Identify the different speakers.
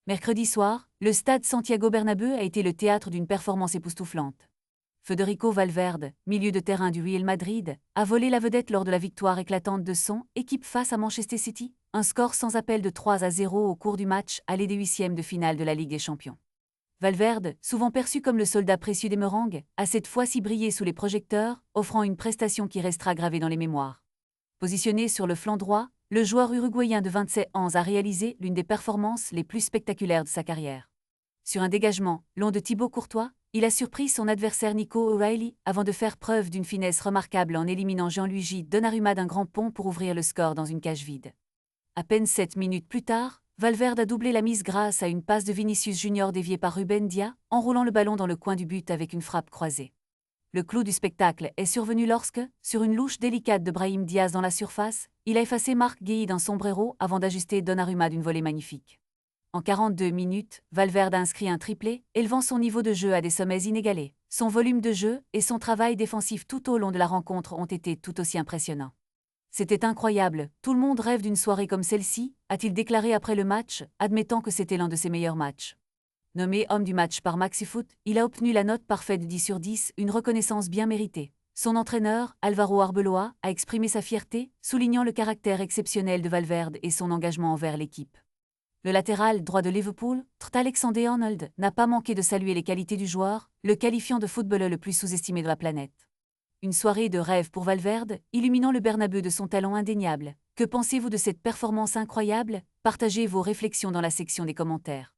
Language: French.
Speaker 1: Mercredi soir, le stade Santiago Bernabéu a été le théâtre d'une performance époustouflante. Federico Valverde, milieu de terrain du Real Madrid, a volé la vedette lors de la victoire éclatante de son équipe face à Manchester City, un score sans appel de 3-0 au cours du match aller des huitièmes de finale de la Ligue des Champions. Valverde, souvent perçu comme le soldat précieux des Merengues, a cette fois-ci brillé sous les projecteurs, offrant une prestation qui restera gravée dans les mémoires. Positionné sur le flanc droit, le joueur uruguayen de 27 ans a réalisé l'une des performances les plus spectaculaires de sa carrière. Sur un dégagement long de Thibaut Courtois, il a surpris son adversaire Nico O'Reilly avant de faire preuve d'une finesse remarquable en éliminant Gianluigi Donnarumma d'un grand pont pour ouvrir le score dans une cage vide. À peine 7 minutes plus tard, Valverde a doublé la mise grâce à une passe de Vinicius Junior déviée par Ruben Dia, enroulant le ballon dans le coin du but avec une frappe croisée. Le clou du spectacle est survenu lorsque, sur une louche délicate de Brahim Diaz dans la surface, il a effacé Marc Guehi d'un sombrero avant d'ajuster Donnarumma d'une volée magnifique. En 42 minutes, Valverde a inscrit un triplé, élevant son niveau de jeu à des sommets inégalés. Son volume de jeu et son travail défensif tout au long de la rencontre ont été tout aussi impressionnants. C'était incroyable, tout le monde rêve d'une soirée comme celle-ci, a-t-il déclaré après le match, admettant que c'était l'un de ses meilleurs matchs. Nommé homme du match par MaxiFoot, il a obtenu la note parfaite de 10 sur 10, une reconnaissance bien méritée. Son entraîneur, Álvaro Arbeloa, a exprimé sa fierté, soulignant le caractère exceptionnel de Valverde et son engagement envers l'équipe. Le latéral droit de Liverpool, Trent Alexander-Arnold, n'a pas manqué de saluer les qualités du joueur, le qualifiant de footballeur le plus sous-estimé de la planète. Une soirée de rêve pour Valverde, illuminant le Bernabéu de son talent indéniable. Que pensez-vous de cette performance incroyable? Partagez vos réflexions dans la section des commentaires.